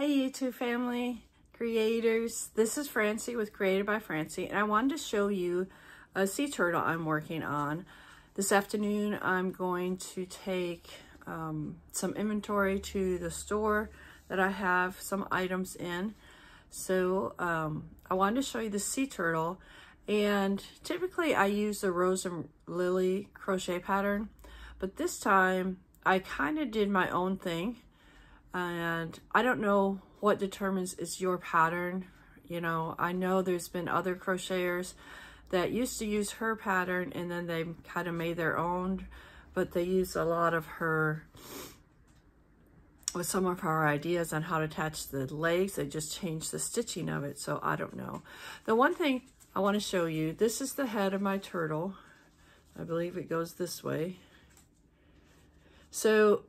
Hey YouTube family, creators, this is Francie with Created by Francie, and I wanted to show you a sea turtle I'm working on. This afternoon I'm going to take some inventory to the store that I have some items in. So I wanted to show you the sea turtle, and typically I use the Rose and Lily crochet pattern, but this time I kind of did my own thing. And I don't know what determines it's your pattern. You know, I know there's been other crocheters that used to use her pattern and then they kind of made their own, but they use a lot of her, with some of her ideas on how to attach the legs. They just changed the stitching of it, so I don't know. The one thing I want to show you, this is the head of my turtle. I believe it goes this way. So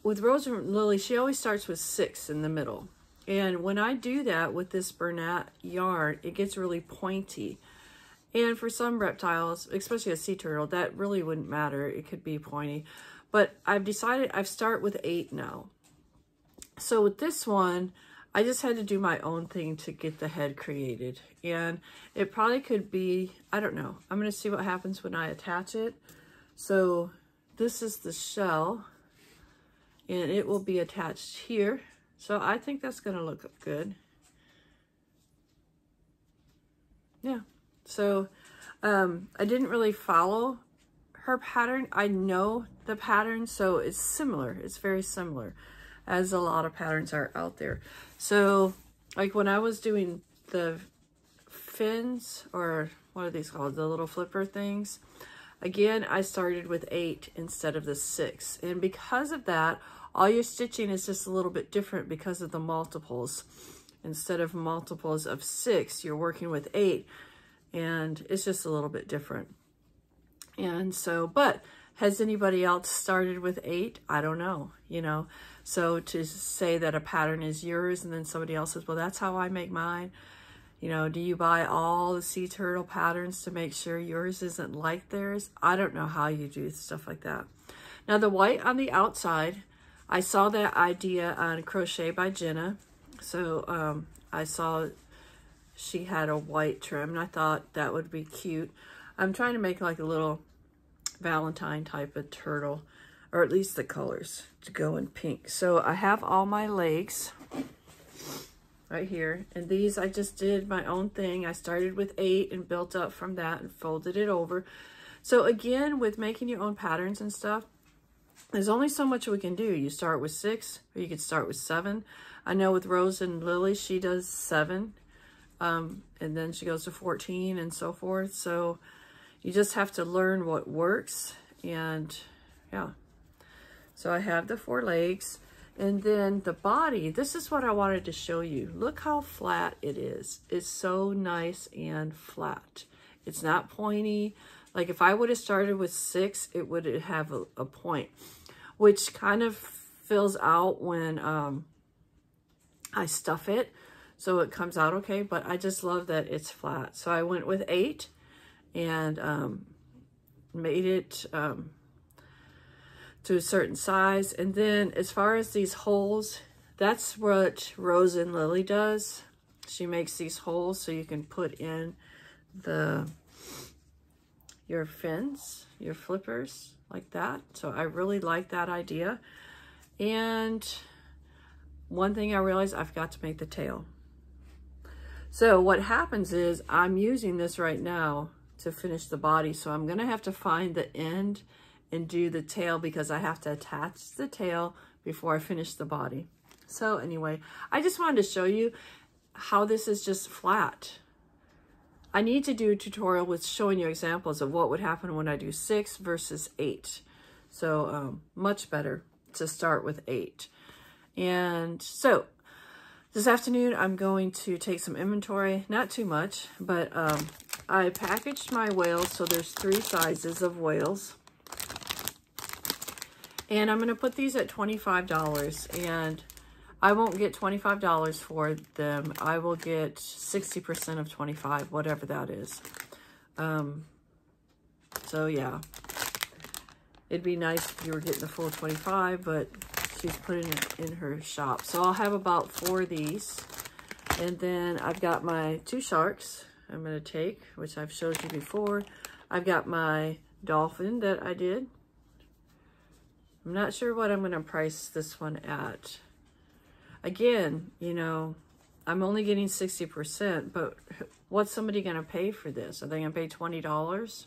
with Rose and Lily, she always starts with 6 in the middle. And when I do that with this Bernat yarn, it gets really pointy. And for some reptiles, especially a sea turtle, that really wouldn't matter. It could be pointy. But I've decided I start with 8 now. So with this one, I just had to do my own thing to get the head created. And it probably could be, I don't know. I'm going to see what happens when I attach it. So this is the shell, and it will be attached here. So I think that's going to look good. Yeah. So I didn't really follow her pattern. I know the pattern, so it's similar. It's very similar, as a lot of patterns are out there. So like when I was doing the fins, or what are these called? The little flipper things. Again, I started with 8 instead of the 6. And because of that, all your stitching is just a little bit different because of the multiples. Instead of multiples of 6, you're working with 8, and it's just a little bit different. And so, but has anybody else started with 8? I don't know, you know. So to say that a pattern is yours and then somebody else says, well, that's how I make mine. You know, do you buy all the sea turtle patterns to make sure yours isn't like theirs? I don't know how you do stuff like that. Now the white on the outside, I saw that idea on Crochet by Jenna. So I saw she had a white trim, and I thought that would be cute. I'm trying to make like a little Valentine type of turtle, or at least the colors to go in pink. So I have all my legs right here, and these I just did my own thing. I started with 8 and built up from that and folded it over. So again, with making your own patterns and stuff, there's only so much we can do. You start with 6, or you could start with 7. I know with Rose and Lily, she does 7, and then she goes to 14 and so forth. So you just have to learn what works. And yeah, so I have the 4 legs, and then the body. This is what I wanted to show you. Look how flat it is. It's so nice and flat. It's not pointy. Like if I would have started with 6, it would have a point, which kind of fills out when I stuff it. So it comes out okay, but I just love that it's flat. So I went with 8 and made it to a certain size. And then as far as these holes, that's what Rose and Lily does. She makes these holes so you can put in your fins, your flippers, like that. So I really like that idea. And one thing I realized, I forgot to make the tail. So what happens is I'm using this right now to finish the body. So I'm gonna have to find the end and do the tail, because I have to attach the tail before I finish the body. So anyway, I just wanted to show you how this is just flat. I need to do a tutorial with showing you examples of what would happen when I do 6 versus 8. So much better to start with 8. And so this afternoon I'm going to take some inventory, not too much, but I packaged my whales. So there's 3 sizes of whales. And I'm going to put these at $25, and I won't get $25 for them. I will get 60% of 25, whatever that is. So yeah, it'd be nice if you were getting the full 25, but she's putting it in her shop. So I'll have about 4 of these. And then I've got my 2 sharks I'm going to take, which I've showed you before. I've got my dolphin that I did. I'm not sure what I'm going to price this one at. Again, you know, I'm only getting 60%, but what's somebody going to pay for this? Are they going to pay $20?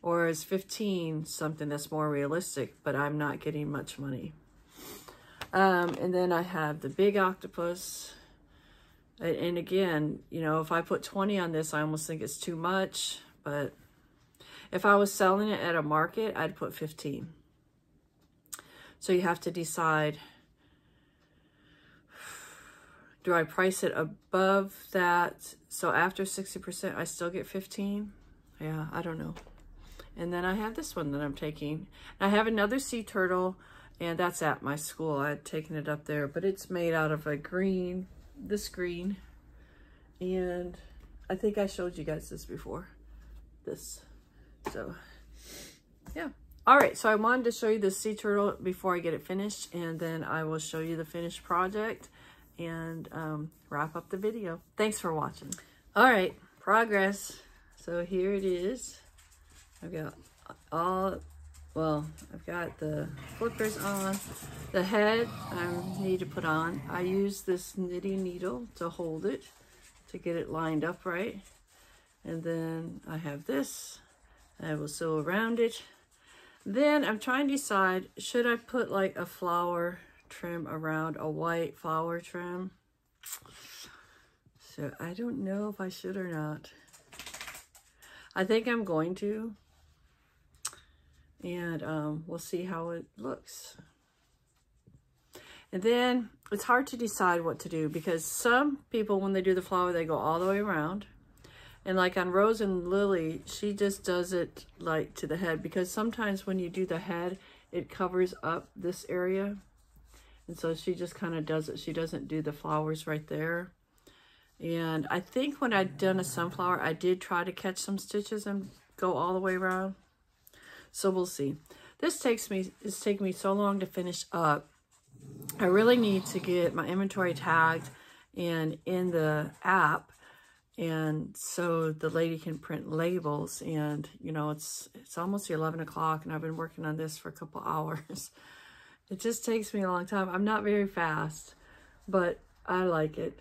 Or is 15 something that's more realistic, but I'm not getting much money? And then I have the big octopus. And again, you know, if I put 20 on this, I almost think it's too much. But if I was selling it at a market, I'd put 15. So you have to decide, do I price it above that? So after 60%, I still get 15? Yeah, I don't know. And then I have this one that I'm taking. I have another sea turtle, and that's at my school. I had taken it up there, but it's made out of a green, this green. And I think I showed you guys this before, this. So, yeah. All right, so I wanted to show you the sea turtle before I get it finished, and then I will show you the finished project and wrap up the video. Thanks for watching. All right, progress. So here it is. I've got I've got the flippers on. The head I need to put on. I use this knitting needle to hold it, to get it lined up right. And then I have this. I will sew around it. Then I'm trying to decide, should I put like a flower trim around, a white flower trim? So I don't know if I should or not. I think I'm going to. And we'll see how it looks. And then it's hard to decide what to do, because some people, when they do the flower, they go all the way around. And like on Rose and Lily, she just does it like to the head, because sometimes when you do the head, it covers up this area. And so she just kind of does it. She doesn't do the flowers right there. And I think when I'd done a sunflower, I did try to catch some stitches and go all the way around. So we'll see. It's taking me so long to finish up. I really need to get my inventory tagged and in the app, and so the lady can print labels. And you know, it's almost 11 o'clock, and I've been working on this for a couple hours. It just takes me a long time. I'm not very fast, but I like it.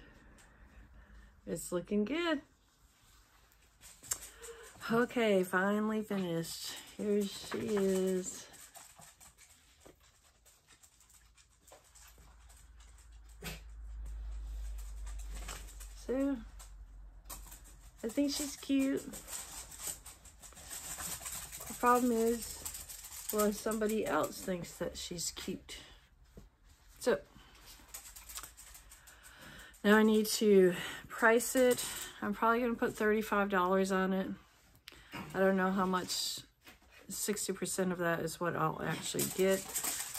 It's looking good. Okay, finally finished. Here she is. So, I think she's cute. The problem is, well, somebody else thinks that she's cute. So, now I need to price it. I'm probably going to put $35 on it. I don't know how much, 60% of that is what I'll actually get.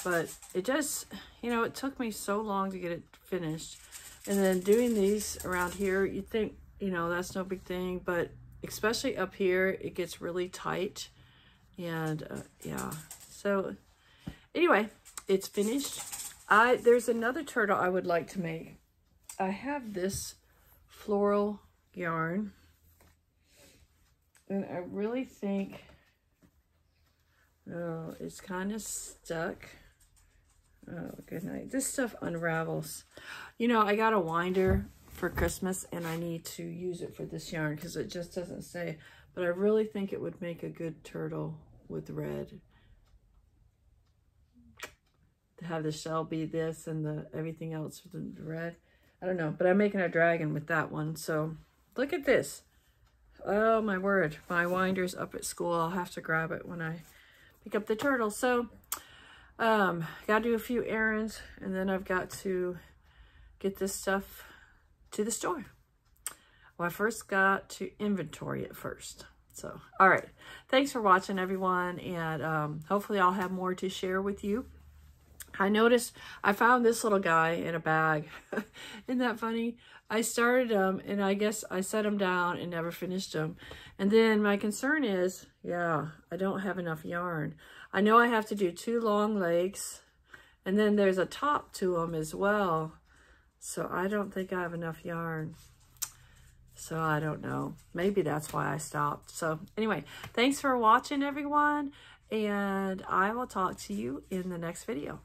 But it just, you know, it took me so long to get it finished. And then doing these around here, you think, you know, that's no big thing. But especially up here, it gets really tight. And yeah, so anyway, it's finished. There's another turtle I would like to make. I have this floral yarn. And I really think, oh, it's kind of stuck. Oh, good night. This stuff unravels. You know, I got a winder for Christmas, and I need to use it for this yarn because it just doesn't stay. But I really think it would make a good turtle with red. To have the shell be this and the everything else with the red. I don't know, but I'm making a dragon with that one. So look at this. Oh my word, my winder's up at school. I'll have to grab it when I pick up the turtle. So, gotta do a few errands, and then I've got to get this stuff to the store. Well, I first got to inventory it first. So, all right. Thanks for watching, everyone, and hopefully I'll have more to share with you. I noticed I found this little guy in a bag. Isn't that funny? I started him, and I guess I set him down and never finished him. And then my concern is, yeah, I don't have enough yarn. I know I have to do 2 long legs, And then there's a top to them as well. So I don't think I have enough yarn. So I don't know. Maybe that's why I stopped. So anyway, thanks for watching, everyone. And I will talk to you in the next video.